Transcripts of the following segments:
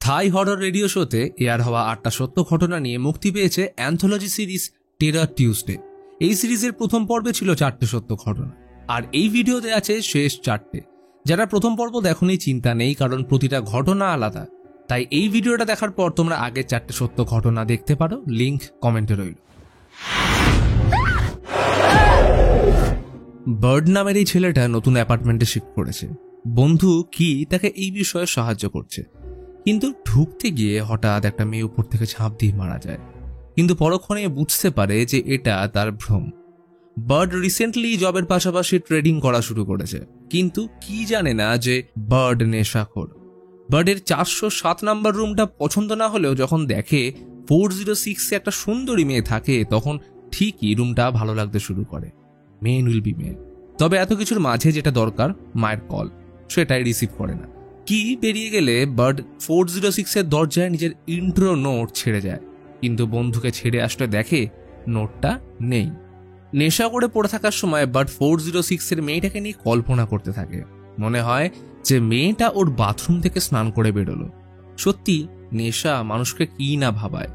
থাই horror radio শোতে air হওয়া 8টা সত্য ঘটনা নিয়ে মুক্তি পেয়েছে অ্যান্থোলজি সিরিজ টেরার টিউসডে। এই সিরিজের প্রথম পর্বে ছিল 4টে সত্য ঘটনা, আর এই ভিডিওতে আছে শেষ 4টে। যারা প্রথম পর্ব দেখোনি চিন্তা নেই, কারণ প্রতিটা ঘটনা আলাদা। তাই এই ভিডিওটা দেখার পর তোমরা আগের 4টে সত্য ঘটনা দেখতে পারো, লিংক কমেন্টে রইল। বার্ড নামের এই ছেলেটা নতুন অ্যাপার্টমেন্টে শিফট করেছে। বন্ধু কি তাকে এই বিষয়ে সাহায্য করছে, কিন্তু ঢুকতে গিয়ে হঠাৎ একটা মেয়ে উপর থেকে ঝাঁপ দিয়ে মারা যায়। কিন্তু পরক্ষণে বুঝতে পারে যে এটা তার ভ্রম। বার্ড রিসেন্টলি জবের পাশাপাশি ট্রেডিং করা শুরু করেছে, কিন্তু কি জানে না যে বার্ড নেশাখোর। বার্ডের 407 নাম্বার রুমটা পছন্দ না হলেও যখন দেখে 406 একটা সুন্দরী মেয়ে থাকে, তখন ঠিকই রুমটা ভালো লাগতে শুরু করে। Men will be men. তবে এত কিছুর মাঝে যেটা দরকার, মায়ের কল, সেটাই রিসিভ করে না। কি বেরিয়ে গেলে বার্ড 406 দরজায় নিজের ইন্ট্রো নোট ছেড়ে যায়, কিন্তু বন্ধুকে ছেড়ে আসলে দেখে নোটটা নেই। নেশা করে পড়ে থাকার সময় বার্ড 406 মেয়েটাকে নিয়ে কল্পনা করতে থাকে। মনে হয় যে মেয়েটা ওর বাথরুম থেকে স্নান করে বেরোলো। সত্যি নেশা মানুষকে কি না ভাবায়।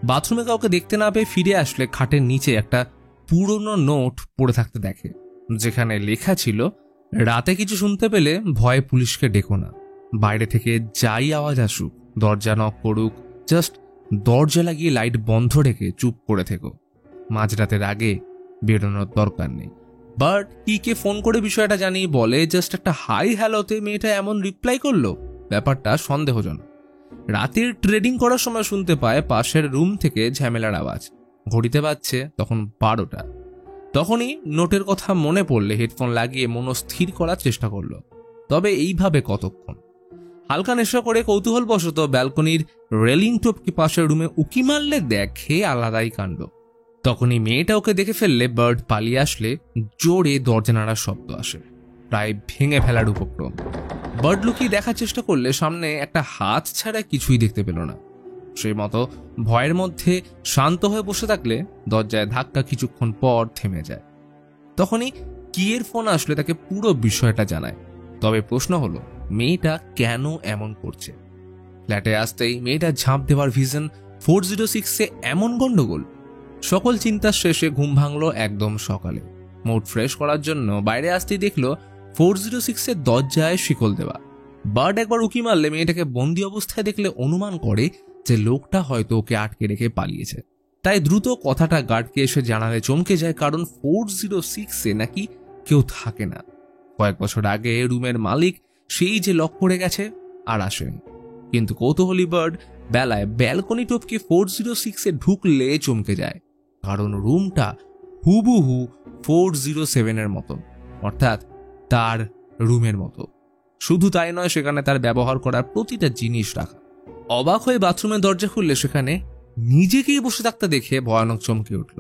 বাথরুমে কাউকে দেখতে না পেয়ে ফিরে আসলে খাটের নিচে একটা পুরনো নোট পড়ে থাকতে দেখে, যেখানে লেখা ছিল, রাতে কিছু শুনতে পেলে ভয়ে পুলিশকে ডেকো না। বাইরে থেকে যাই আওয়াজ আসুক, দরজা নক করুক, জাস্ট দরজা লাগিয়ে লাইট বন্ধ রেখে চুপ করে থেকো। মাঝরাতের আগে বেরোনোর দরকার নেই। বাট কে ফোন করে বিষয়টা জানিয়ে বলে, জাস্ট একটা হাই হ্যালোতে মেয়েটা এমন রিপ্লাই করলো, ব্যাপারটা সন্দেহজনক। রাতের ট্রেডিং করার সময় শুনতে পায় পাশের রুম থেকে ঝামেলার আওয়াজ। ঘড়িতে বাজছে তখন 12টা। তখনই নোটের কথা মনে পড়লে হেডফোন লাগিয়ে মনস্থির করার চেষ্টা করলো। তবে এইভাবে কতক্ষণ? হালকা নেশা করে কৌতূহলবশত ব্যালকনির রেলিং টপকে পাশের রুমে উকি মারলে দেখে আলাদাই কাণ্ড। তখনই মেয়েটা ওকে দেখে ফেললে বার্ড পালিয়ে আসলে জোরে দরজা নাড়ার শব্দ আসে, প্রায় ভেঙে ফেলার উপক্রম। বার্ড লুকিয়ে দেখার চেষ্টা করলে সামনে একটা হাত ছাড়া কিছুই দেখতে পেল না। সেই মতো ভয়ের মধ্যে শান্ত হয়ে বসে থাকলে দরজায় ধাক্কা কিছুক্ষণ পর থেমে যায়। তখনই কিয়ের ফোন আসলে তাকে পুরো বিষয়টা জানায়। তবে প্রশ্ন হলো, মেয়েটা কেন এমন করছে? ফ্ল্যাটে আসতেই মেয়েটা ঝাঁপ দেওয়ার ভিশন, 406 এমন গন্ডগোল। সকল চিন্তার শেষে ঘুম ভাঙলো একদম সকালে। মুড ফ্রেশ করার জন্য বাইরে আসতেই দেখলো 406 দরজায় শিকল দেওয়া। বার্ড একবার উকি মারলে মেয়েটাকে বন্দি অবস্থায় দেখলে অনুমান করে যে লোকটা হয়তো ওকে আটকে রেখে পালিয়েছে। তাই দ্রুত কথাটা গার্ডকে এসে জানালে চমকে যায়, কারণ 406 নাকি কেউ থাকে না। কয়েক বছর আগে রুমের মালিক সেই যে লক করে গেছে আর আসেনি। কিন্তু কৌতূহলী বার্ড বেলায় ব্যালকনি টপকে 406 ঢুকলে চমকে যায়, কারণ রুমটা হুবহু 407 মতো, অর্থাৎ তার রুমের মতো। শুধু তাই নয়, সেখানে তার ব্যবহার করার প্রতিটা জিনিস রাখা। অবাক হয়ে বাথরুমের দরজা খুললে সেখানে নিজেকেই বসে থাকতে দেখে ভয়ানক চমকে উঠল।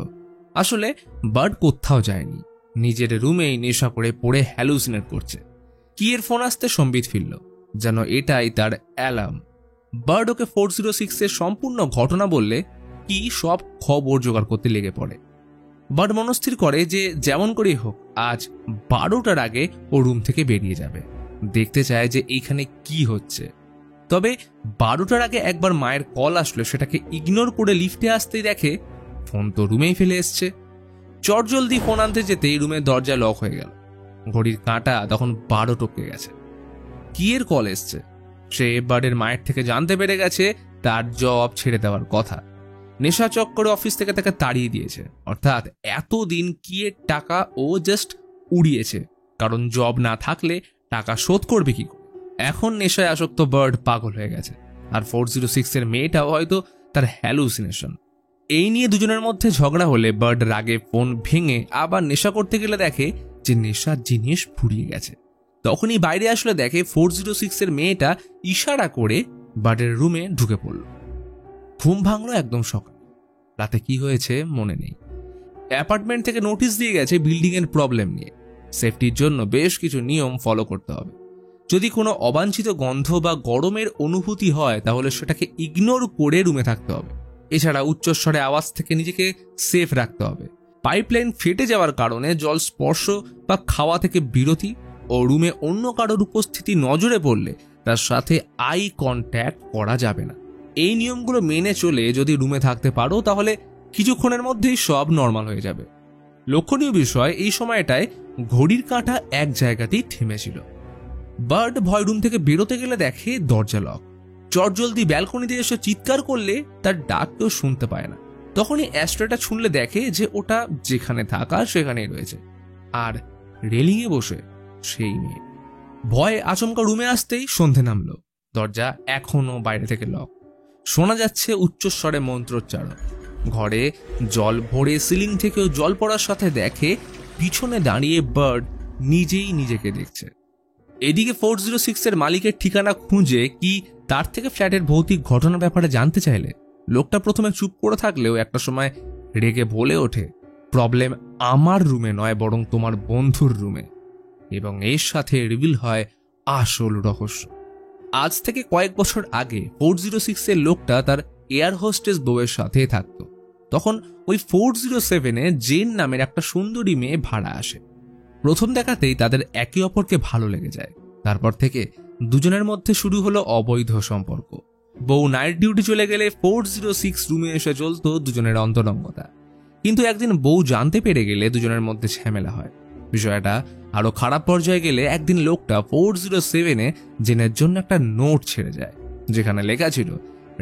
আসলে বার্ড কোথাও যায়নি, নিজের রুমেই নেশা করে পড়ে হ্যালুসিনেট করছে। কিয়ের ফোন আসতে সম্বিত ফিরল, যেন এটাই তার অ্যালার্ম। বার্ড ওকে 406 সম্পূর্ণ ঘটনা বললে কি সব খবর জোগাড় করতে লেগে পড়ে। বার্ড মনস্থির করে যে যেমন করেই হোক আজ 12টার আগে ও রুম থেকে বেরিয়ে যাবে। দেখতে চায় যে এইখানে কি হচ্ছে। তবে 12টার আগে একবার মায়ের কল আসলো, সেটাকে ইগনোর করে লিফটে আসতেই দেখে ফোন তো রুমেই ফেলে এসছে। চটজলদি ফোন আনতে যেতেই রুমের দরজা লক হয়ে গেল। ঘড়ির কাঁটা তখন 12 টপকে গেছে। কিয়ের কল এসছে। সে বার্ডের মায়ের থেকে জানতে পেরে গেছে তার জব ছেড়ে দেওয়ার কথা। নেশা চক্করে অফিস থেকে তাকে তাড়িয়ে দিয়েছে, অর্থাৎ এতদিন কিয়ের টাকা ও জাস্ট উড়িয়েছে, কারণ জব না থাকলে টাকা শোধ করবে কি করে। এখন নেশায় আসক্ত বার্ড পাগল হয়ে গেছে, আর 406 মেয়েটাও হয়তো তার হ্যালুসিনেশন। এই নিয়ে দুজনের মধ্যে ঝগড়া হলে বার্ড রাগে ফোন ভেঙে আবার নেশা করতে গেলে দেখে যে নেশার জিনিস ফুরিয়ে গেছে। তখনই বাইরে আসলে দেখে 406 মেয়েটা ইশারা করে বার্ডের রুমে ঢুকে পড়ল। ঘুম ভাঙলো একদম সকাল। রাতে কি হয়েছে মনে নেই। অ্যাপার্টমেন্ট থেকে নোটিশ দিয়ে গেছে বিল্ডিং এর প্রবলেম নিয়ে। সেফটির জন্য বেশ কিছু নিয়ম ফলো করতে হবে। যদি কোনো অবাঞ্ছিত গন্ধ বা গরমের অনুভূতি হয় তাহলে সেটাকে ইগনোর করে রুমে থাকতে হবে। এছাড়া উচ্চস্বরে আওয়াজ থেকে নিজেকে সেফ রাখতে হবে। পাইপলাইন ফেটে যাওয়ার কারণে জল স্পর্শ বা খাওয়া থেকে বিরতি ও রুমে অন্য কারোর উপস্থিতি নজরে পড়লে তার সাথে আই কন্ট্যাক্ট করা যাবে না। এই নিয়মগুলো মেনে চলে যদি রুমে থাকতে পারো তাহলে কিছুক্ষণের মধ্যেই সব নর্মাল হয়ে যাবে। লক্ষণীয় বিষয়, এই সময়টায় ঘড়ির কাঁটা এক জায়গাতেই থেমেছিল। বার্ড ভয় রুম থেকে বেরোতে গেলে দেখে দরজা লক। চটজলদি ব্যালকনিতে এসে চিৎকার করলে তার ডাক কেউ শুনতে পায় না। তখনই অ্যাস্ট্রেটা শুনলে দেখে যে ওটা যেখানে থাকা সেখানেই রয়েছে, আর রেলিংয়ে বসে সেই মেয়ে। ভয়ে আচমকা রুমে আসতেই সন্ধে নামলো। দরজা এখনো বাইরে থেকে লক। শোনা যাচ্ছে উচ্চস্বরে মন্ত্রোচ্চারণ। ঘরে জল ভরে সিলিং থেকেও জল পড়ার সাথে দেখে পিছনে দাঁড়িয়ে বার্ড নিজেই নিজেকে দেখছে। এদিকে 406 এর মালিকের ঠিকানা খুঁজে কি তার থেকে ফ্ল্যাটের ভৌতিক ঘটনার ব্যাপারে জানতে চাইলে লোকটা প্রথমে চুপ করে থাকলেও একটা সময় রেগে বলে ওঠে, প্রবলেম আমার রুমে নয় বরং তোমার বন্ধুর রুমে। এবং এর সাথে রিভিল হয় আসল রহস্য। আজ থেকে কয়েক বছর আগে 406 এর লোকটা তার এয়ার হোস্টেস বউয়ের সাথে থাকতো। তখন ওই 407-এ জেন নামের একটা সুন্দরী মেয়ে ভাড়া আসে। প্রথম দেখাতেই তাদের একে অপরকে ভালো লেগে যায়। তারপর থেকে দুজনের মধ্যে শুরু হলো অবৈধ সম্পর্ক। বউ নাইট ডিউটি চলে গেলে 406 রুমে এসে চলতো দুজনের অন্তরঙ্গতা। কিন্তু একদিন বউ জানতে পেরে গেলে দুজনের মধ্যে ঝামেলা হয়। বিষয়টা আরো খারাপ পর্যায়ে গেলে একদিন লোকটা 407-এ জেনের জন্য একটা নোট ছেড়ে যায়, যেখানে লেখা ছিল,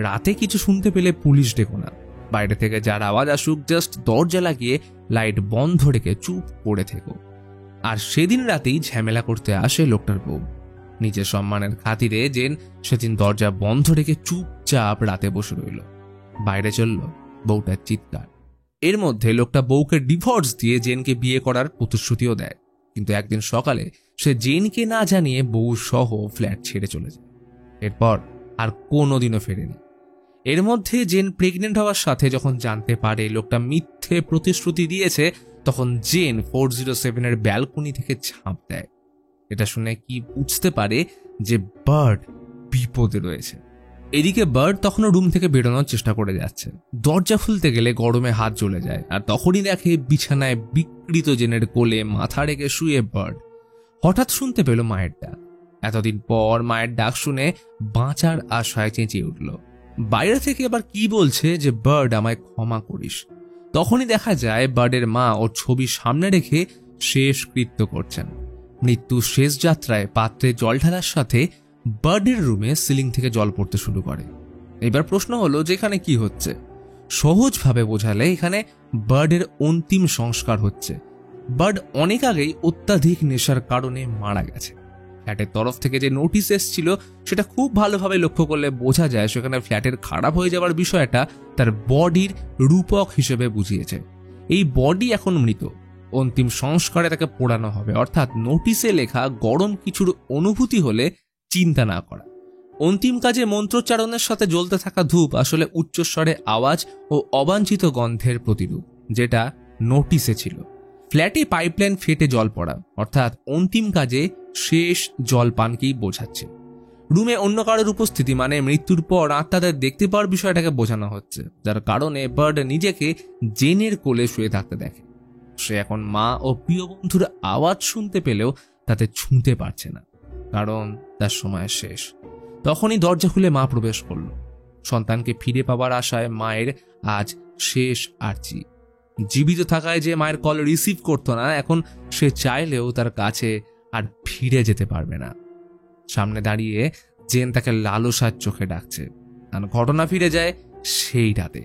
রাতে কিছু শুনতে পেলে পুলিশ ডেকো না, বাইরে থেকে যার আওয়াজ আসুক জাস্ট দরজা লাগিয়ে লাইট বন্ধ রেখে চুপ করে থেকো। আর সেদিন রাতেই ঝামেলা করতে আসে লোকটার বউ। নিজের সম্মানের খাতিরে জেন সেদিন দরজা বন্ধ রেখে চুপচাপ রাতে বসে রইল। বাইরে চলল বউটার চিৎকার। এর মধ্যে লোকটা বউকে ডিভোর্স দিয়ে জেনকে বিয়ে করার প্রতিশ্রুতিও দেয়। কিন্তু একদিন সকালে সে জেনকে না জানিয়ে বউ সহ ফ্ল্যাট ছেড়ে চলে যায়। এরপর আর কোনোদিনও ফেরেনি। এর মধ্যে জেন প্রেগনেন্ট হওয়ার সাথে যখন জানতে পারে লোকটা মিথ্যে প্রতিশ্রুতি দিয়েছে, তখন জেন 407-এর ব্যালকনি থেকে ঝাঁপ দেয়। এটা শুনে কি বুঝতে পারে যে বার্ড বিপদে রয়েছে। এদিকে বার্ড তখনও রুম থেকে বেরোনোর চেষ্টা করে যাচ্ছে। দরজা খুলতে গেলে গরমে হাত জ্বলে যায়, আর তখনই দেখে বিছানায় বিকৃত জেনের কোলে মাথা রেখে শুয়ে বার্ড। হঠাৎ শুনতে পেল মায়ের ডাক। এতদিন পর মায়ের ডাক শুনে বাঁচার আশায় চেঁচিয়ে উঠল। বাইরে থেকে আবার কি বলছে যে, বার্ড আমায় ক্ষমা করিস। তখনই দেখা যায় বার্ডের মা ওর ছবি সামনে রেখে শেষ কৃত্য করছেন। মৃত্যু শেষ যাত্রায় পাত্রে জল ঢালার সাথে বার্ডের রুমে সিলিং থেকে জল পড়তে শুরু করে। এবার প্রশ্ন হলো যে এখানে কি হচ্ছে। সহজভাবে বোঝালে এখানে বার্ডের অন্তিম সংস্কার হচ্ছে। বার্ড অনেক আগেই অত্যাধিক নেশার কারণে মারা গেছে। ফ্ল্যাটের তরফ থেকে যে নোটিশ এসেছিল সেটা খুব ভালোভাবে লক্ষ্য করলে বোঝা যায় সেখানে ফ্ল্যাটের খারাপ হয়ে যাওয়ার বিষয়টা তার বডির রূপক হিসেবে বুঝিয়েছে। এই বডি এখন মৃত, অন্তিম সংস্কারে তাকে পোড়ানো হবে, অর্থাৎ নোটিশে লেখা গরম কিছুর অনুভূতি হলে চিন্তা না করা। অন্তিম কাজে মন্ত্রোচ্চারণের সাথে জ্বলতে থাকা ধূপ আসলে উচ্চস্বরে আওয়াজ ও অবাঞ্ছিত গন্ধের প্রতিরূপ, যেটা নোটিশে ছিল। ফ্ল্যাটে পাইপলাইন ফেটে জল পড়া, অর্থাৎ অন্তিম কাজে শেষ জলপানকেই বোঝাচ্ছে। রুমে অন্য কারোর উপস্থিতি মানে মৃত্যুর পর আত্মাদের দেখতে পাওয়ার বিষয়টাকে বোঝানো হচ্ছে, যার কারণে বার্ড নিজেকে জেনের কোলে শুয়ে থাকতে দেখে। সে এখন মা ও প্রিয় বন্ধুর আওয়াজ শুনতে পেলেও তাতে ছুঁতে পারছে না, কারণ তার সময় শেষ। তখনই দরজা খুলে মা প্রবেশ করল। সন্তানকে ফিরে পাবার আশায় মায়ের আজ শেষ আর্জি। জীবিত থাকায় যে মায়ের কল রিসিভ করতো না, এখন সে চাইলেও তার কাছে আর ফিরে যেতে পারবে না। সামনে দাঁড়িয়ে জেন তাকে লালসার চোখে ডাকছে। আর ঘটনা ফিরে যায় সেই রাতে।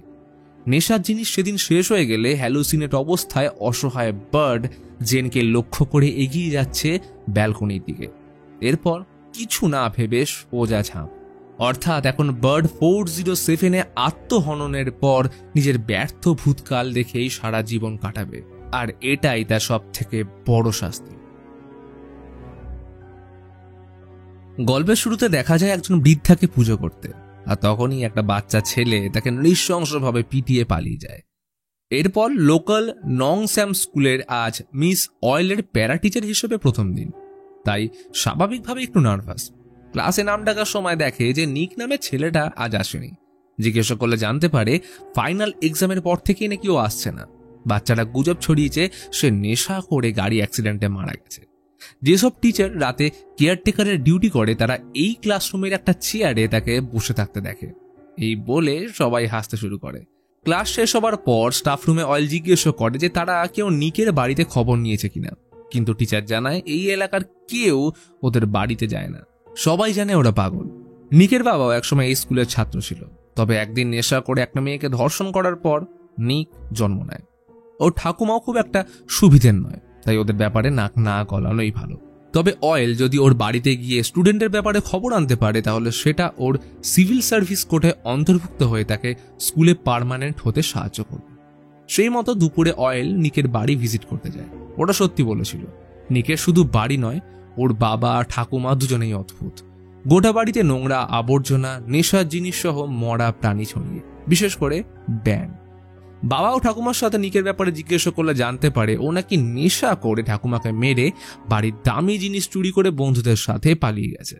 নেশার জিনিস সেদিন শেষ হয়ে গেলে হ্যালুসিনেট অবস্থায় অসহায় বার্ড জেনকে লক্ষ্য করে এগিয়ে যাচ্ছে ব্যালকনির দিকে। এরপর কিছু না ভেবে সোজা ঝাঁপ। অর্থাৎ এখন বার্ড 407-এ আত্মহননের পর নিজের ব্যর্থ ভূতকাল দেখেই সারা জীবন কাটাবে, আর এটাই তার সব থেকে বড় শাস্তি। গল্পের শুরুতে দেখা যায় একজন বৃদ্ধাকে পুজো করতে, আর তখনই একটা বাচ্চা ছেলে তাকে নৃশংসভাবে পিটিয়ে পালিয়ে যায়। এরপর লোকাল নং স্যাম স্কুলের আজ মিস অয়েলের প্যারা টিচার হিসেবে প্রথম দিন, তাই স্বাভাবিকভাবে একটু নার্ভাস। ক্লাসে নাম ডাকার সময় দেখে যে নিক নামের ছেলেটা আজ আসেনি। জিজ্ঞাসা করলে জানতে পারে ফাইনাল এক্সামের পর থেকেই নাকি ও আসছে না। বাচ্চাটা গুজব ছড়িয়েছে সে নেশা করে গাড়ি অ্যাক্সিডেন্টে মারা গেছে। যেসব টিচার রাতে কেয়ারটেকারের ডিউটি করে তারা এই ক্লাসরুমের একটা চেয়ারে তাকে বসে থাকতে দেখে। এই বলে সবাই হাসতে শুরু করে। ক্লাস শেষ হবার পর স্টাফ রুমে অয়েল জিজ্ঞেস করে যে তারা কেউ নিকের বাড়িতে খবর নিয়েছে কিনা, কিন্তু টিচার জানায় এই এলাকার কেউ ওদের বাড়িতে যায় না, সবাই জানে ওরা পাগল। নিকের বাবাও একসময় এই স্কুলের ছাত্র ছিল, তবে একদিন নেশা করে একটা মেয়েকে ধর্ষণ করার পর নিক জন্ম নেয়। ওর ঠাকুমাও খুব একটা সুবিধের নয়, তাই ওদের ব্যাপারে নাক না গলানোই ভালো। তবে অয়েল যদি ওর বাড়িতে গিয়ে স্টুডেন্টের ব্যাপারে খবর আনতে পারে তাহলে সেটা ওর সিভিল সার্ভিস কোর্টে অন্তর্ভুক্ত হয়ে তাকে স্কুলে পার্মানেন্ট হতে সাহায্য করবে। সেই মতো দুপুরে অয়েল নিকের বাড়ি ভিজিট করতে যায়। ওটা সত্যি বলেছিল, নিকের শুধু বাড়ি নয়, ওর বাবা ঠাকুমা দুজনেই অদ্ভুত। গোটা বাড়িতে নোংরা আবর্জনা, নেশার জিনিস সহ মরা প্রাণী ছড়িয়ে, বিশেষ করে ব্যাং। বাবা ও ঠাকুমার সাথে নিকের ব্যাপারে জিজ্ঞেস করলে জানতে পারে ও নাকি নেশা করে ঠাকুমাকে মেরে বাড়ির দামি জিনিস চুরি করে বন্ধুদের সাথে পালিয়ে গেছে।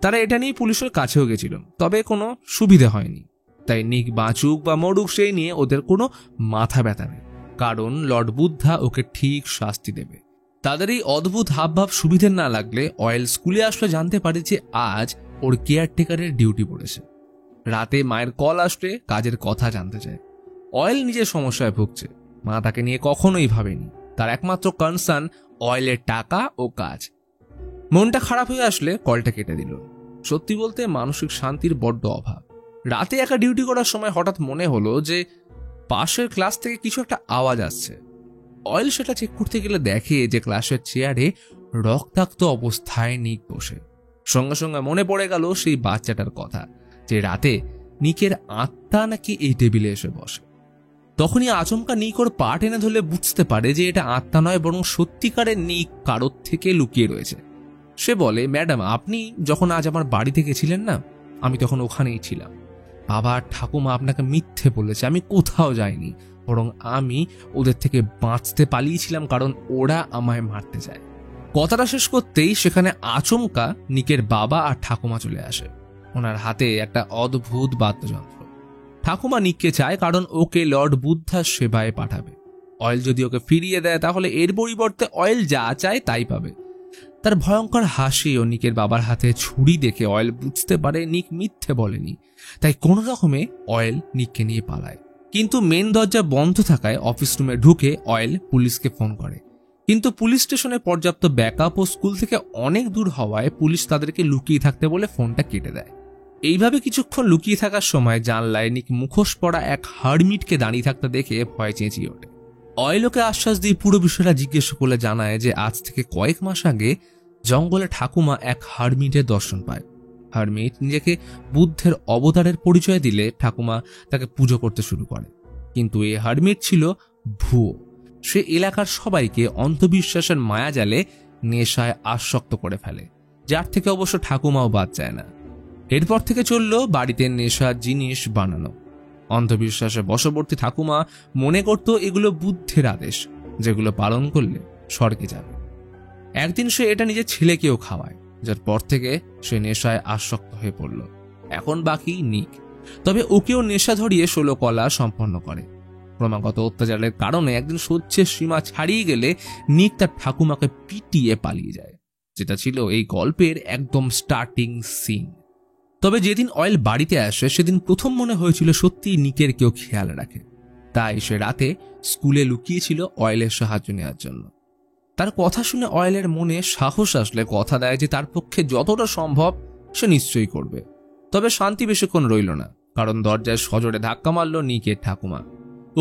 তারা এটা নিয়ে পুলিশের কাছেও গেছিল, তবে কোনো সুবিধা হয়নি। তাই নিক বাঁচুক বা মরুক সেই নিয়ে ওদের কোনো মাথা ব্যথা নেই, কারণ লর্ড বুদ্ধা ওকে ঠিক শাস্তি দেবে। তাদের এই অদ্ভুত হাবভাব সুবিধে না লাগলে অয়েল স্কুলে আসলে জানতে পারে যে আজ ওর কেয়ারটেকারের ডিউটি পড়েছে। রাতে মায়ের কল আসলে কাজের কথা জানতে চায়। অয়েল নিজের সমস্যায় ভুগছে, মা তাকে নিয়ে কখনোই ভাবেনি। তার একমাত্র কনসার্ন অয়েলের টাকা ও কাজ। মনটা খারাপ হয়ে আসলে কলটা কেটে দিল। সত্যি বলতে মানসিক শান্তির বড্ড অভাব। রাতে একা ডিউটি করার সময় হঠাৎ মনে হলো যে পাশের ক্লাস থেকে কিছু একটা আওয়াজ আসছে। অয়েল সেটা চেক করতে গেলে দেখে যে ক্লাসের চেয়ারে রক্তাক্ত অবস্থায় নিক বসে। সঙ্গে সঙ্গে মনে পড়ে গেল সেই বাচ্চাটার কথা, যে রাতে নিকের আত্মা নাকি এই টেবিলে এসে বসে। তখনই আচমকা নিক ওর পা টেনে ধরলে বুঝতে পারে যে এটা আত্মা নয়, বরং সত্যিকারের নিক কারোর থেকে লুকিয়ে রয়েছে। সে বলে, ম্যাডাম, আপনি যখন আজ আমার বাড়িতে গেছিলেন না, আমি তখন ওখানেই ছিলাম। বাবা ঠাকুমা আপনাকে মিথ্যে বলেছে, আমি কোথাও যাইনি, বরং আমি ওদের থেকে বাঁচতে পালিয়েছিলাম, কারণ ওরা আমায় মারতে চায়। কথাটা শেষ করতেই সেখানে আচমকা নিকের বাবা আর ঠাকুমা চলে আসে। ওনার হাতে একটা অদ্ভুত বাদ্যযন্ত্র। ঠাকুমা নিককে চায় কারণ ওকে লর্ড বুদ্ধার সেবায় পাঠাবে। অয়েল যদি ওকে ফিরিয়ে দেয় তাহলে এর পরিবর্তে অয়েল যা চায় তাই পাবে। তার ভয়ঙ্কর হাসি ও নিকের বাবার হাতে ছুরি দেখে অয়েল বুঝতে পারে নিক মিথ্যে বলেনি, তাই কোনো রকমে অয়েল নিককে নিয়ে পালায়। কিন্তু মেন দরজা বন্ধ থাকায় অফিস রুমে ঢুকে অয়েল পুলিশকে ফোন করে, কিন্তু পুলিশ স্টেশনে পর্যাপ্ত ব্যাকআপ ও স্কুল থেকে অনেক দূর হওয়ায় পুলিশ তাদেরকে লুকিয়ে থাকতে বলে ফোনটা কেটে দেয়। এইভাবে কিছুক্ষণ লুকিয়ে থাকার সময় জানলায় নিক মুখোশ পরা এক হার্মিটকে দাঁড়িয়ে থাকতে দেখে ভয় চেঁচিয়ে ওঠে। অয়েল ওকে আশ্বাস দিয়ে পুরো বিষয়টা জিজ্ঞেস করলে জানায় যে আজ থেকে কয়েক মাস আগে জঙ্গলে ঠাকুমা এক হার্মিটের দর্শন পায়। হার্মিট নিজেকে বুদ্ধের অবতারের পরিচয় দিলে ঠাকুমা তাকে পুজো করতে শুরু করে, কিন্তু এই হার্মিট ছিল ভুয়ো। সে এলাকার সবাইকে অন্ধবিশ্বাসের মায়াজালে নেশায় আসক্ত করে ফেলে, যার থেকে অবশ্য ঠাকুমাও বাদ যায় না। এরপর থেকে চলল বাড়িতে নেশার জিনিস বানানো। অন্ধবিশ্বাসে বশবর্তী ঠাকুমা মনে করত এগুলো বুদ্ধের আদেশ, যেগুলো পালন করলে স্বর্গে যাবে। একদিন সে এটা নিজের ছেলেকেও খাওয়ায়, যার পর থেকে সে নেশায় আসক্ত হয়ে পড়ল। এখন বাকি নিক, তবে ওকেও নেশা ধরিয়ে 16 কলা সম্পন্ন করে। ক্রমাগত অত্যাচারের কারণে একদিন সহ্যের সীমা ছাড়িয়ে গেলে নিক তার ঠাকুমাকে পিটিয়ে পালিয়ে যায়, যেটা ছিল এই গল্পের একদম স্টার্টিং সিন। তবে যেদিন অয়েল বাড়িতে আসে সেদিন প্রথম মনে হয়েছিল সত্যি নিকের কেউ খেয়াল রাখে, তাই সে রাতে স্কুলে লুকিয়েছিল অয়েলের সাহায্য নেওয়ার জন্য। তার কথা শুনে অয়েলের মনে সাহস আসলে কথা দেয় যে তার পক্ষে যতটা সম্ভব সে নিশ্চয়ই করবে। তবে শান্তি বেশিক্ষণ রইল না, কারণ দরজায় সজোরে ধাক্কা মারল নিকের ঠাকুমা।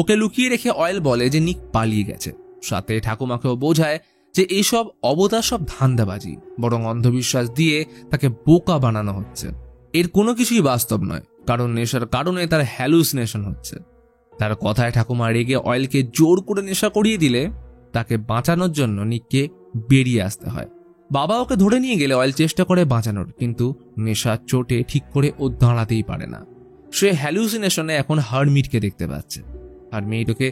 ওকে লুকিয়ে রেখে অয়েল বলে যে নিক পালিয়ে গেছে। সাথে ঠাকুমাকেও বোঝায় যে এইসব অবতার সব ধান্দাবাজি, বরং অন্ধবিশ্বাস দিয়ে তাকে বোকা বানানো হচ্ছে। এর কোনো কিছুই বাস্তব নয়, কারণ নেশার কারণে তার হ্যালুসিনেশন হচ্ছে। তার কথায় ঠাকুমা রেগে অয়েলকে জোর করে নেশা করিয়ে দিলে তাকে বাঁচানোর জন্য নিককে বেরিয়ে আসতে হয়। বাবা ওকে ধরে নিয়ে গেলে অয়েল চেষ্টা করে বাঁচানোর, কিন্তু নেশার চোটে ঠিক করে ও দাঁড়াতেই পারে না। সে হ্যালুসিনেশনে এখন হার্মিটকে দেখতে পাচ্ছে। হার্মিট ওকে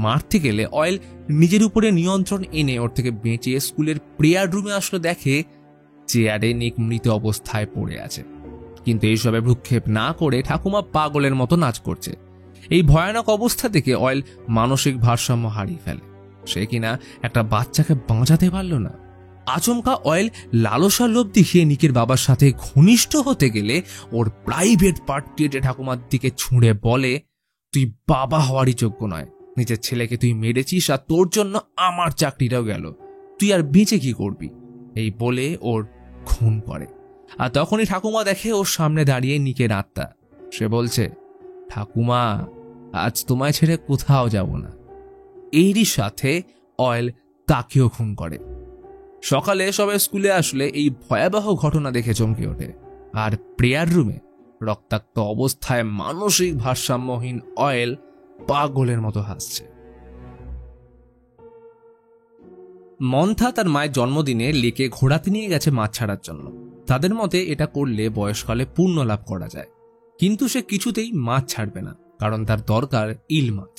মারতে গেলে অয়েল নিজের উপরে নিয়ন্ত্রণ এনে ওর থেকে বেঁচে স্কুলের প্রেয়ার রুমে আসলে দেখে চেয়ারে নিক মৃত অবস্থায় পড়ে আছে। কিন্তু এইসবে ভ্রুক্ষেপ না করে ঠাকুমা পাগলের মতো নাচ করছে। এই ভয়ানক অবস্থা থেকে অয়েল মানসিক ভারসাম্য হারিয়ে ফেলে। সে কিনা একটা বাচ্চাকে বাঁচাতে পারল না। আচমকা অয়েল লালসার লোভ দেখিয়ে নিকের বাবার সাথে ঘনিষ্ঠ হতে গেলে ওর প্রাইভেট পার্ট কেটে ঠাকুমার দিকে ছুঁড়ে বলে, তুই বাবা হওয়ারই যোগ্য নয়, নিজের ছেলেকে তুই মেরেছিস আর তোর জন্য আমার চাকরিটাও গেল, তুই আর বেঁচে কি করবি, এই বলে ওর খুন করে। আর তখনই ঠাকুমা দেখে ওর সামনে দাঁড়িয়ে নিকের আত্মা। সে বলছে, ঠাকুমা আজ তোমায় ছেড়ে কোথাও যাব না। এরই সাথে অয়েল তাকেও খুন করে। সকালে সবাই স্কুলে আসলে এই ভয়াবহ ঘটনা দেখে চমকে ওঠে। আর প্রেয়ার রুমে রক্তাক্ত অবস্থায় মানসিক ভারসাম্যহীন অয়েল পাগলের মতো হাসছে। মন্থা তার মায়ের জন্মদিনে লেকে ঘোরাতে নিয়ে গেছে মাছ ছাড়ার জন্য। তাদের মতে এটা করলে বয়সকালে পুণ্য লাভ করা যায়, কিন্তু সে কিছুতেই মাছ ছাড়বে না, কারণ তার দরকার ইল মাছ।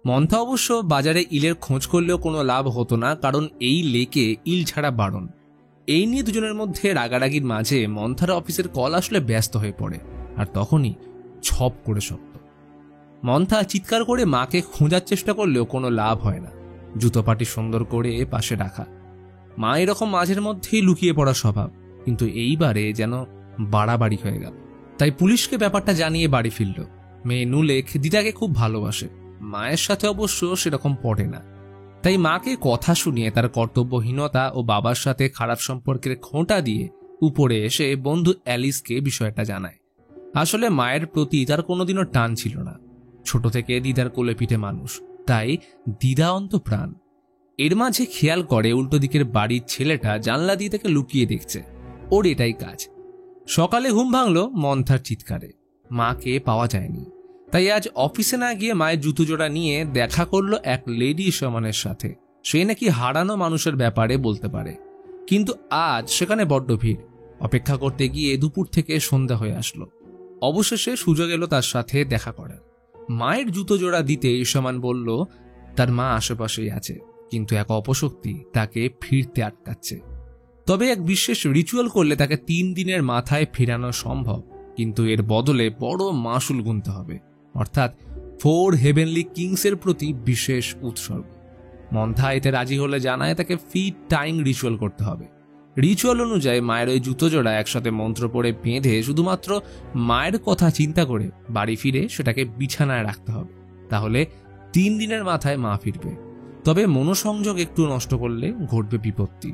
মন্থা অবশ্য বাজারে ইলের খোঁজ করলেও কোনো লাভ হতো না, কারণ এই লেকে ইল ছাড়া বারণ। এই নিয়ে দুজনের মধ্যে রাগারাগির মাঝে মন্থার অফিসের কল আসলে ব্যস্ত হয়ে পড়ে। আর তখনই ছপ করে শব্দ। মন্থা চিৎকার করে মাকে খোঁজার চেষ্টা করলেও কোনো লাভ হয় না। জুতোপাটি সুন্দর করে পাশে রাখা। মা এরকম মাঝের মধ্যেই লুকিয়ে পড়া স্বভাব, কিন্তু এইবারে যেন বাড়াবাড়ি হয়ে গেল। তাই পুলিশকে ব্যাপারটা জানিয়ে বাড়ি ফিরল। মেয়ে নুলেখ দিদাকে খুব ভালোবাসে, মায়ের সাথে অবশ্য সেরকম পড়ে না। তাই মাকে কথা শুনিয়ে তার কর্তব্যহীনতা ও বাবার সাথে খারাপ সম্পর্কের খোঁটা দিয়ে উপরে এসে বন্ধু অ্যালিসকে বিষয়টা জানায়। আসলে মায়ের প্রতি তার কোনোদিনও টান ছিল না। ছোট থেকে দিদার কোলে পিঠে মানুষ, তাই দিদা অন্তপ্রাণ। এর মাঝে খেয়াল করে উল্টো দিকের বাড়ির ছেলেটা জানলা দিয়ে তাকে লুকিয়ে দেখছে। ওর এটাই কাজ। সকালে ঘুম ভাঙল মন্থার চিৎকারে। মাকে পাওয়া যায়নি। তাই আজ অফিসে না গিয়ে মায়ের জুতো জোড়া নিয়ে দেখা করলো এক লেডি সমানের সাথে। সে নাকি হারানো মানুষের ব্যাপারে বলতে পারে, কিন্তু আজ সেখানে বড্ড ভিড়। অপেক্ষা করতে গিয়ে দুপুর থেকে সন্ধ্যা হয়ে আসলো। অবশেষে সুযোগ এলো তার সাথে দেখা করার। মায়ের জুতো জোড়া দিতে সমান বলল তার মা আশেপাশেই আছে, কিন্তু এক অপশক্তি তাকে ফিরতে আটকাচ্ছে। তবে এক বিশেষ রিচুয়াল করলে তাকে 3 দিনের মাথায় ফেরানো সম্ভব, কিন্তু এর বদলে বড় মাসুল গুনতে হবে, অর্থাৎ 4 হেভেনলি কিংসের প্রতি বিশেষ উৎসর্গ। মন্থা এতে রাজি হলে জানায় তাকে ফিট টাইং রিচুয়াল করতে হবে। রিচুয়াল অনুযায়ী মায়ের ওই জুতো জোড়া একসাথে মন্ত্র পড়ে বেঁধে শুধুমাত্র মায়ের কথা চিন্তা করে বাড়ি ফিরে সেটাকে বিছানায় রাখতে হবে। তাহলে 3 দিনের মাথায় মা ফিরবে। তবে মনোসংযোগ একটু নষ্ট করলে ঘটবে বিপত্তি।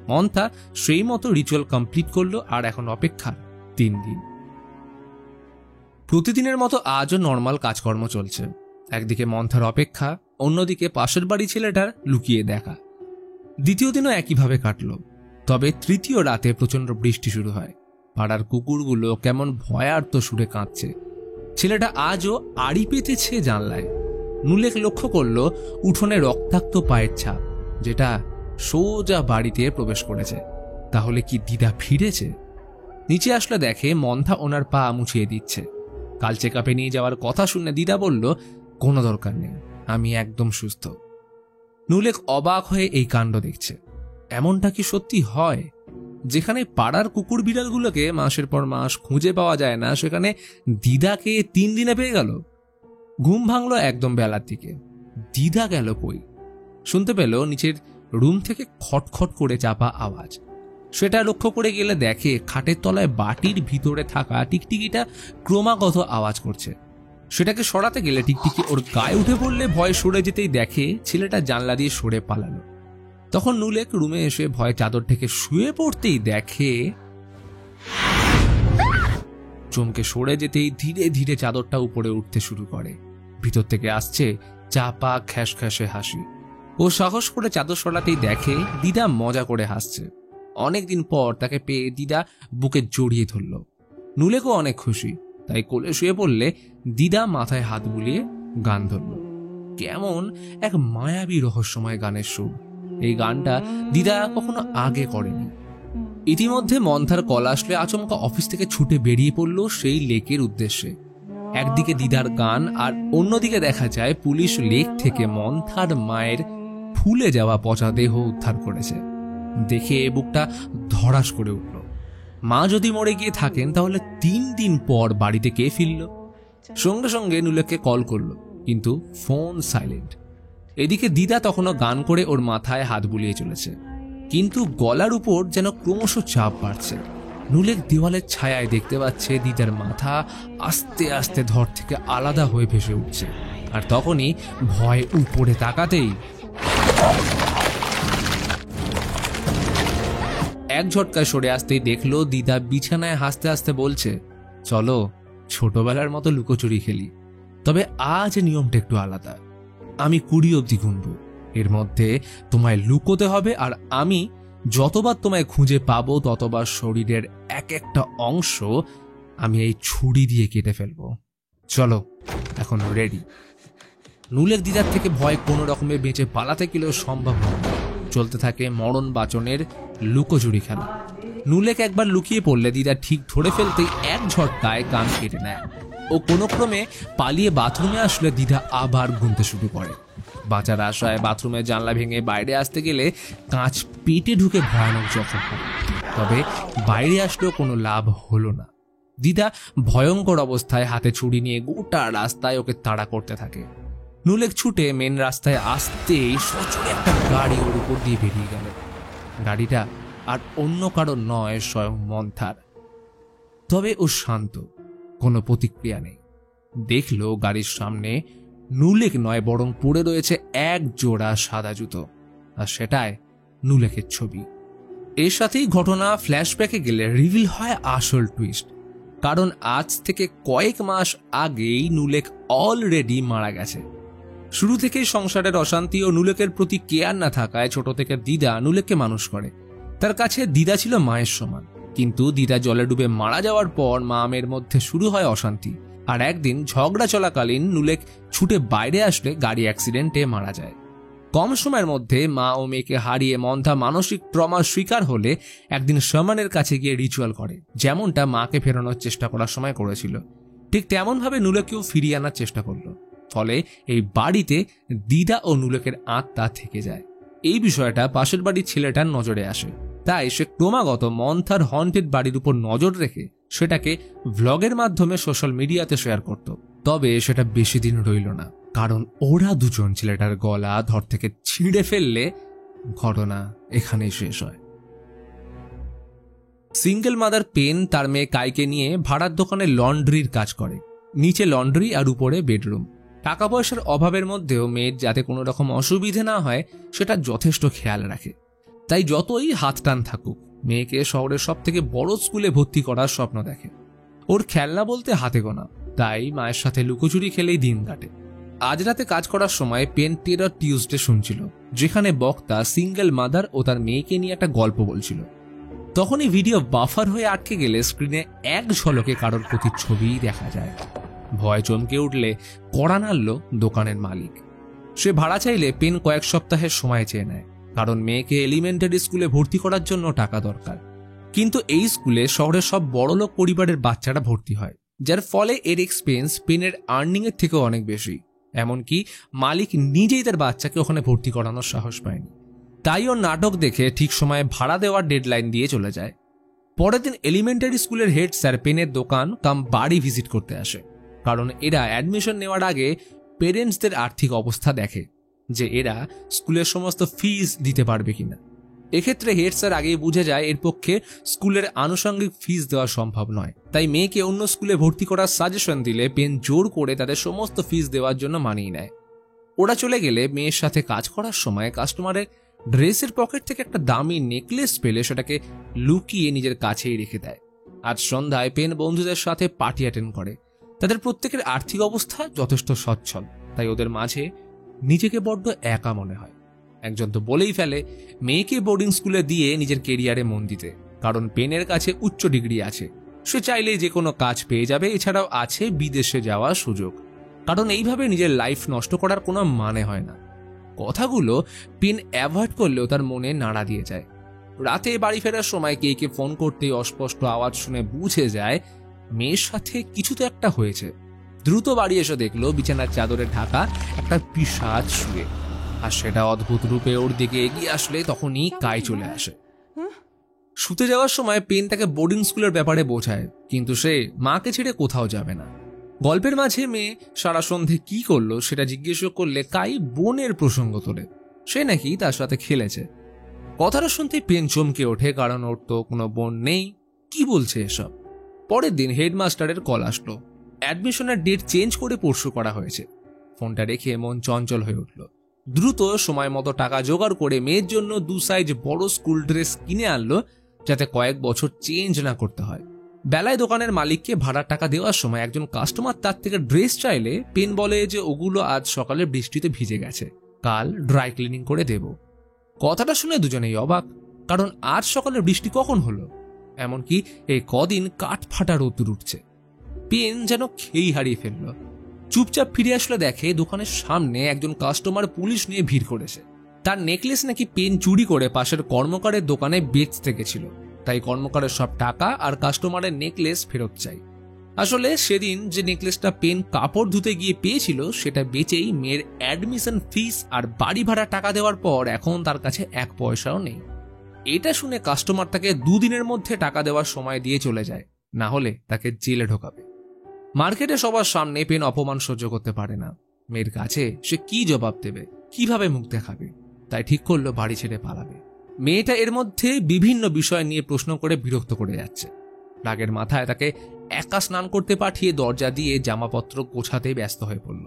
মন্থা সেই মতো রিচুয়াল কমপ্লিট করলো। আর এখন অপেক্ষা 3 দিন। প্রতিদিনের মতো আজও নর্মাল কাজকর্ম চলছে। একদিকে মন্থার অপেক্ষা, অন্যদিকে পাশের বাড়ি ছেলেটার লুকিয়ে দেখা। দ্বিতীয় দিনও একইভাবে কাটল। তবে তৃতীয় রাতে প্রচন্ড বৃষ্টি শুরু হয়। পাড়ার কুকুরগুলো কেমন ভয়ার্ত সুরে কাঁদছে। ছেলেটা আজও আড়ি পেতেছে জানলায়। নুলেখ লক্ষ্য করল উঠোনে রক্তাক্ত পায়ের ছাপ, যেটা সোজা বাড়িতে প্রবেশ করেছে। তাহলে কি দিদা ফিরেছে? নিচে আসলে দেখে মন্থা ওনার পা মুছিয়ে দিচ্ছে। কাল চেকআপে নিয়ে যাওয়ার কথা শুনে দিদা বলল, কোনো দরকার নেই, আমি একদম সুস্থ। নুলেখ অবাক হয়ে এই কাণ্ড দেখছে। এমনটা কি সত্যি হয়? যেখানে পাড়ার কুকুর বিড়ালগুলোকে মাসের পর মাস খুঁজে পাওয়া যায় না, সেখানে দিদাকে 3 দিনে পেয়ে গেল। ঘুম ভাঙল একদম বেলার দিকে। দিদা গেল কই? শুনতে পেল নিচের রুম থেকে খটখট করে চাপা আওয়াজ। সেটা লক্ষ্য করে গেলে দেখে খাটের তলায় বাটির ভিতরে থাকা টিকটিকিটা ক্রমাগত আওয়াজ করছে। সেটাকে সরাতে গেলে টিকটিকি ওর গায়ে উঠে পড়লে ভয়ে সরে যেতেই দেখে ছেলেটা জানলা দিয়ে সরে পালালো। তখন নুলেখ রুমে এসে ভয়ে চাদর থেকে শুয়ে পড়তেই দেখে, চমকে সরে যেতেই ধীরে ধীরে চাদরটা উপরে উঠতে শুরু করে। ভিতর থেকে আসছে চাপা খ্যাসখ্যাসে হাসি। ও সাহস করে চাদর সরাতেই দেখে দিদা মজা করে হাসছে। অনেকদিন পর তাকে পেয়ে দিদা বুকে জড়িয়ে ধরল। নুলেখও অনেক খুশি, তাই কোলে শুয়ে পড়লে দিদা মাথায় হাত বুলিয়ে গান ধরল। কেমন এক মায়াবী রহস্যময় গানের সুর। এই গানটা দিদা কখনো আগে করেনি। ইতিমধ্যে মন্থার কল আসলে আচমকা অফিস থেকে ছুটে বেরিয়ে পড়ল সেই লেকের উদ্দেশ্যে। একদিকে দিদার গান আর অন্যদিকে দেখা যায় পুলিশ লেক থেকে মন্থার মায়ের ফুলে যাওয়া পচা দেহ উদ্ধার করেছে। দেখে বুকটা ধড়াস করে উঠল। মা যদি মরে গিয়ে থাকেন তাহলে 3 দিন পর বাড়িতে কে ফিরল? সঙ্গে সঙ্গে নুলেখকে কল করলো, কিন্তু ফোন সাইলেন্ট। এদিকে দিদা তখনও গান করে ওর মাথায় হাত বুলিয়ে চলেছে। কিন্তু গলার উপর যেন ক্রমশ চাপ বাড়ছে। নুলেক দেওয়ালের ছায়ায় দেখতে পাচ্ছে দিদার মাথা আস্তে আস্তে ধর থেকে আলাদা হয়ে ভেসে উঠছে। আর তখনই ভয় উপরে তাকাতেই এক ঝটকায় সরে আসতেই দেখলো দিদা বিছানায় হাসতে হাসতে বলছে, চলো ছোটবেলার মতো লুকোচুরি খেলি, তবে আজ নিয়মটা একটু আলাদা। আমি 20 অবধি গুনব, এর মধ্যে তোমায় লুকোতে হবে, আর আমি যতবার তোমায় খুঁজে পাবো ততবার শরীরের এক একটা অংশ আমি এই ছুরি দিয়ে কেটে ফেলবো। চলো এখন রেডি। নুলেক দিদার থেকে ভয় কোনো রকমে বেঁচে পালাতে গেলেও সম্ভব নয়। চলতে থাকে মরণ বাঁচনের লুকোচুরি খেলা। নুলেক একবার লুকিয়ে পড়লে দিদা ঠিক ধরে ফেলতেই এক ঝটকায় কান কেটে নেয়। ও কোনো ক্রমে পালিয়ে বাথরুমে আসলে দিদা আবার গুনতে শুরু করে। বাঁচার আশায় বাথরুমের জানলা ভেঙে বাইরে আসতে গেলে কাঁচ পেটে ঢুকে ভয়ানক জখম হয়। তবে বাইরে আসলেও কোনো লাভ হলো না। দিদা ভয়ঙ্কর অবস্থায় হাতে ছুরি নিয়ে গোটা রাস্তায় ওকে তাড়া করতে থাকে। নুলেক ছুটে মেন রাস্তায় আসতেই সচরে একটা গাড়ি ওর উপর দিয়ে বেরিয়ে গেল। গাড়িটা আর অন্য কারো নয়, স্বয়ং মন্থার। তবে ও শান্ত, কোনো প্রতিক্রিয়া নেই। দেখলো গাড়ির সামনে নুলেক নয় বরং পড়ে রয়েছে এক জোড়া সাদা জুতো, আর সেটাই নুলেকের ছবি। এর সাথেই ঘটনা ফ্ল্যাশব্যাকে গেলে রিভিল হয় আসল টুইস্ট। কারণ আজ থেকে কয়েক মাস আগেই নুলেক অলরেডি মারা গেছে। শুরু থেকেই সংসারের অশান্তি ও নুলেকের প্রতি কেয়ার না থাকায় ছোট থেকে দিদা নুলেককে মানুষ করে। তার কাছে দিদা ছিল মায়ের সমান। কিন্তু দিদা জলে ডুবে মারা যাওয়ার পর মা মেয়ের মধ্যে শুরু হয় অশান্তি। আর একদিন ঝগড়া চলাকালীন নুলেক ছুটে বাইরে আসলে গাড়ি অ্যাক্সিডেন্টে মারা যায়। কম সময়ের মধ্যে মা ও মেয়েকে হারিয়ে মন্থা মানসিক ট্রমার শিকার হলে একদিন শামানের কাছে গিয়ে রিচুয়াল করে, যেমনটা মাকে ফেরানোর চেষ্টা করার সময় করেছিল। ঠিক তেমনভাবে নুলেককেও ফিরিয়ে আনার চেষ্টা করলো। ফলে এই বাড়িতে দিদা ও নুলেকের আত্মা থেকে যায়। এই বিষয়টা পাশের বাড়ির ছেলেটার নজরে আসে। তাই সে ক্রমাগত মন্থার হন্টেড বাড়ির উপর নজর রেখে সেটাকে ভ্লগের মাধ্যমে সোশ্যাল মিডিয়াতে শেয়ার করত। তবে সেটা বেশি দিন রইল না, কারণ ওরা দুজন ছেলেটার গলা ধর থেকে ছিঁড়ে ফেললে ঘটনা এখানেই শেষ হয়। সিঙ্গেল মাদার পেন তার মেয়ে কাইকে নিয়ে ভাড়ার দোকানে লন্ড্রির কাজ করে। নিচে লন্ড্রি আর উপরে বেডরুম। টাকা পয়সার অভাবের মধ্যেও মেয়ের যাতে কোনো রকম অসুবিধে না হয় সেটা যথেষ্ট খেয়াল রাখে। তাই যতই হাত টান থাকুক মেয়েকে শহরের সব থেকে বড় স্কুলে ভর্তি করার স্বপ্ন দেখে। ওর খেলনা বলতে হাতে গোনা, তাই মায়ের সাথে লুকোচুরি খেলেই দিন কাটে। আজ রাতে কাজ করার সময় পেন টেরর টিউসডে শুনছিল, যেখানে বক্তা সিঙ্গেল মাদার ও তার মেয়েকে নিয়ে একটা গল্প বলছিল। তখনই ভিডিও বাফার হয়ে আটকে গেলে স্ক্রিনে এক ঝলকে কারোর প্রতিচ্ছবি দেখা যায়। ভয় চমকে উঠলে কড়া নাড়ল দোকানের মালিক। সে ভাড়া চাইলে পেন কয়েক সপ্তাহের সময় চেয়ে নেয়, কারণ মেয়েকে এলিমেন্টারি স্কুলে ভর্তি করার জন্য টাকা দরকার। কিন্তু এই স্কুলে শহরের সব বড়লোক পরিবারের বাচ্চারা ভর্তি হয়, যার ফলে এর এক্সপেন্স পেনের আর্নিং এর থেকেও অনেক বেশি। এমনকি মালিক নিজেই তার বাচ্চাকে ওখানে ভর্তি করানোর সাহস পায়নি। তাই ওর নাটক দেখে ঠিক সময়ে ভাড়া দেওয়ার ডেডলাইন দিয়ে চলে যায়। পরের দিন এলিমেন্টারি স্কুলের হেড স্যার পেনের দোকান কাম বাড়ি ভিজিট করতে আসে, কারণ এরা অ্যাডমিশন নেওয়ার আগে পেরেন্টসদের আর্থিক অবস্থা দেখে যে এরা স্কুলের সমস্ত ফিস দিতে পারবে কিনা। এক্ষেত্রে হেড স্যার আগেই বুঝে যায় এর পক্ষে স্কুলের আনুষঙ্গিক ফিস দেওয়া সম্ভব নয়। তাই মেয়েকে অন্য স্কুলে ভর্তি করার সাজেশন দিলে পেন জোর করে তাদের সমস্ত ফিস দেওয়ার জন্য মানিয়ে নেয়। ওরা চলে গেলে মেয়ের সাথে কাজ করার সময় কাস্টমারের ড্রেসের পকেট থেকে একটা দামি নেকলেস পেলে সেটাকে লুকিয়ে নিজের কাছেই রেখে দেয়। আজ সন্ধ্যায় পেন বন্ধুদের সাথে পার্টি অ্যাটেন্ড করে। তাদের প্রত্যেকের আর্থিক অবস্থা যথেষ্ট সচ্ছল, তাই ওদের মাঝে নিজেকে বড্ড একা মনে হয়। একজন তো বলেই ফেলে মেয়েকে বোর্ডিং স্কুলে দিয়ে নিজের কেরিয়ারে মন দিতে, কারণ পেনের কাছে উচ্চ ডিগ্রি আছে, সে চাইলেই যে কোনো কাজ পেয়ে যাবে। এছাড়াও আছে বিদেশে যাওয়ার সুযোগ, কারণ এইভাবে নিজের লাইফ নষ্ট করার কোনো মানে হয় না। কথাগুলো পেন অ্যাভয়েড করলেও তার মনে নাড়া দিয়ে যায়। রাতে বাড়ি ফেরার সময় কে ফোন করতেই অস্পষ্ট আওয়াজ শুনে বুঝে যায় মেয়ের সাথে কিছু তো একটা হয়েছে। দ্রুত বাড়ি এসে দেখলো বিছানার চাদরে ঢাকা একটা পিশাচ শুয়ে, আর সেটা অদ্ভুত রূপে ওর দিকে এগিয়ে আসলে তখনই কাই চলে আসে। শুতে যাওয়ার সময় পেন তাকে বোর্ডিং স্কুলের ব্যাপারে বোঝায়, কিন্তু সে মাকে ছেড়ে কোথাও যাবে না। গল্পের মাঝে মেয়ে সারা সন্ধে কি করলো সেটা জিজ্ঞেস করলে কাই বোনের প্রসঙ্গ তোলে, সে নাকি তার সাথে খেলেছে। কথাটা শুনতেই পেন চমকে ওঠে, কারণ ওর তো কোনো বোন নেই। কি বলছে এসব? পরের দিন হেডমাস্টারের কল আসলো। অ্যাডমিশনের ডেট চেঞ্জ করে পরশু করা হয়েছে। ফোনটা রেখে মন চঞ্চল হয়ে উঠল। দ্রুত সময় মতো টাকা জোগাড় করে মেয়ের জন্য 2 সাইজ বড় স্কুল ড্রেস কিনে আনলো, যাতে কয়েক বছর চেঞ্জ না করতে হয়। বেলায় দোকানের মালিককে ভাড়ার টাকা দেওয়ার সময় একজন কাস্টমার তার থেকে ড্রেস চাইলে পেন বলে যে ওগুলো আজ সকালে বৃষ্টিতে ভিজে গেছে, কাল ড্রাই ক্লিনিং করে দেব। কথাটা শুনে দুজনেই অবাক, কারণ আজ সকালে বৃষ্টি কখন হলো? এমনকি এই কদিন কাঠ ফাটা রোদ্দুর উঠছে। পেন যেন খেই হারিয়ে ফেলল। চুপচাপ ফিরে আসলে দেখে দোকানের সামনে একজন কাস্টমার পুলিশ নিয়ে ভিড় করেছে। তার নেকলেস নাকি পেন চুরি করে পাশের কর্মকারের দোকানে বেচতে গেছিল, তাই কর্মকারের সব টাকা আর কাস্টমারের নেকলেস ফেরত চাই। আসলে সেদিন যে নেকলেসটা পেন কাপড় ধুতে গিয়ে পেয়েছিল সেটা বেচেই মেয়ের অ্যাডমিশন ফিস আর বাড়ি ভাড়া টাকা দেওয়ার পর এখন তার কাছে 1 পয়সাও নেই। এটা শুনে কাস্টমার তাকে 2 দিনের মধ্যে টাকা দেওয়ার সময় দিয়ে চলে যায়, না হলে তাকে জেলে ঢোকাবে। মার্কেটে সবার সামনে পেন অপমান সহ্য করতে পারে না। মেয়ের কাছে সে কি জবাব দেবে, কিভাবে মুখ দেখাবে? তাই ঠিক করলো বাড়ি ছেড়ে পালাবে। মেয়েটা এর মধ্যে বিভিন্ন বিষয় নিয়ে প্রশ্ন করে বিরক্ত করে যাচ্ছে। রাগের মাথায় তাকে একা স্নান করতে পাঠিয়ে দরজা দিয়ে জামাপত্র গোছাতে ব্যস্ত হয়ে পড়ল।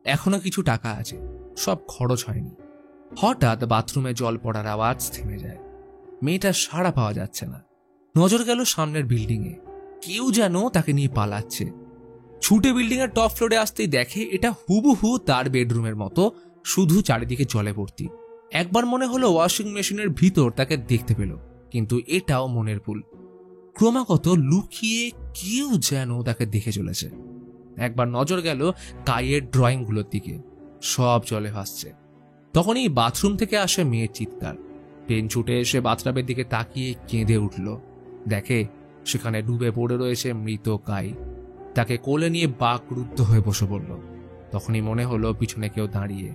এখনো কিছু টাকা আছে, সব খরচ হয়নি। হঠাৎ বাথরুমে জল পড়ার আওয়াজ থেমে যায়। মেয়েটার সাড়া পাওয়া যাচ্ছে না। নজর গেল সামনের বিল্ডিংয়ে, কেউ যেন তাকে নিয়ে পালাচ্ছে। ছুটে বিল্ডিং এর টপ ফ্লোরে আসতেই দেখে এটা হুবহু তার বেডরুমের মতো, শুধু চারিদিকে জলে ভর্তি। একবার মনে হলো ওয়াশিং মেশিনের ভিতর তাকে দেখতে পেল, কিন্তু এটাও মনের ভুল। ক্রমাগত লুকিয়ে কেউ যেন তাকে দেখে চলেছে। একবার নজর গেল কাইয়ের ড্রয়িংগুলোর দিকে, সব জলে ভাসছে। তখনই বাথরুম থেকে আসে মেয়ের চিৎকার। পেন ছুটে এসে বাথটাবের দিকে তাকিয়ে কেঁদে উঠল। দেখে সেখানে ডুবে পড়ে রয়েছে মৃত কাই। তাকে কোলে নিয়ে বাকরুদ্ধ হয়ে বসে পড়ল। তখনই মনে হলো পিছনে কেউ দাঁড়িয়ে।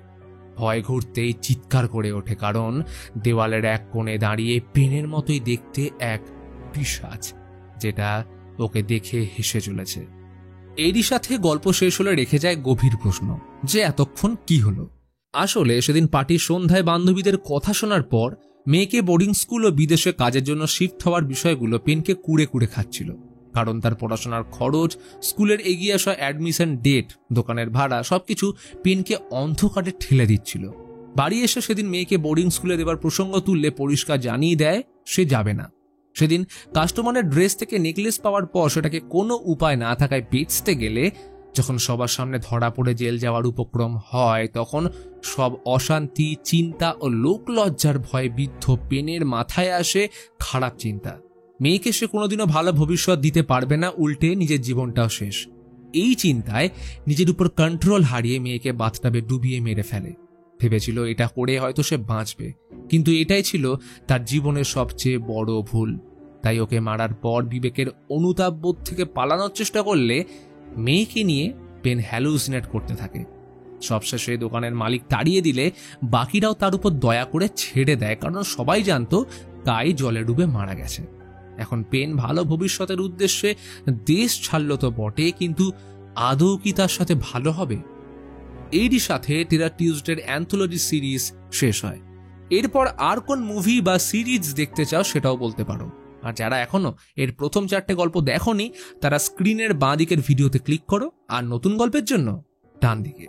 ভয় ঘুরতেই চিৎকার করে ওঠে, কারণ দেওয়ালের এক কোণে দাঁড়িয়ে পেনের মতোই দেখতে এক পিশাচ, যেটা ওকে দেখে হেসে চলেছে। এরই সাথে গল্প শেষ হলে রেখে যায় গভীর প্রশ্ন, যে এতক্ষণ কি হলো। আসলে সেদিন পার্টির সন্ধ্যায় বান্ধবীদের কথা শোনার পর মেয়েকে বোর্ডিং স্কুল ও বিদেশে কাজের জন্য শিফট হওয়ার বিষয়গুলো পেনকে কুড়ে কুড়ে খাচ্ছিল। কারণ তার পড়াশোনার খরচ, স্কুলের এগিয়ে আসা অ্যাডমিশন ডেট, দোকানের ভাড়া সবকিছু পেনকে অন্ধকারে ঠেলে দিচ্ছিল। বাড়ি এসে সেদিন মেয়েকে বোর্ডিং স্কুলে দেওয়ার প্রসঙ্গ তুললে পরিষ্কার জানিয়ে দেয় সে যাবে না। সেদিন কাস্টমারের ড্রেস থেকে নেকলেস পাওয়ার পর সেটাকে কোনো উপায় না থাকায় বেচতে গেলে যখন সবার সামনে ধরা পড়ে জেল যাওয়ার উপক্রম হয়, তখন সব অশান্তি, চিন্তা ও লোকলজ্জার ভয়ে বিদ্ধ পেনের মাথায় আসে খারাপ চিন্তা। মেয়েকে সে কোনোদিনও ভালো ভবিষ্যৎ দিতে পারবে না, উল্টে নিজের জীবনটাও শেষ। এই চিন্তায় নিজের উপর কন্ট্রোল হারিয়ে মেয়েকে বাথটাবে ডুবিয়ে মেরে ফেলে। ভেবেছিল এটা করে হয়তো সে বাঁচবে, কিন্তু এটাই ছিল তার জীবনের সবচেয়ে বড় ভুল। তাই ওকে মারার পর বিবেকের অনুতাপ বোধ থেকে পালানোর চেষ্টা করলে মেয়েকে নিয়ে পেন হ্যালুসিনেট করতে থাকে। সবশেষে দোকানের মালিক তাড়িয়ে দিলে বাকিরাও তার উপর দয়া করে ছেড়ে দেয়, কারণ সবাই জানতো কাই জলে ডুবে মারা গেছে। এখন পেন ভালো ভবিষ্যতের উদ্দেশ্যে দেশ ছাড়ল তো বটে, কিন্তু আদৌ কি তার সাথে ভালো হবে? এরই সাথে টেরা টিউজডের অ্যান্থোলজি সিরিজ শেষ হয়। এরপর আর কোন মুভি বা সিরিজ দেখতে চাও সেটাও বলতে পারো। আর যারা এখনো এর প্রথম 4টে গল্প দেখোনি, তারা স্ক্রিনের বাঁ দিকের ভিডিওতে ক্লিক করো, আর নতুন গল্পের জন্য ডান দিকে।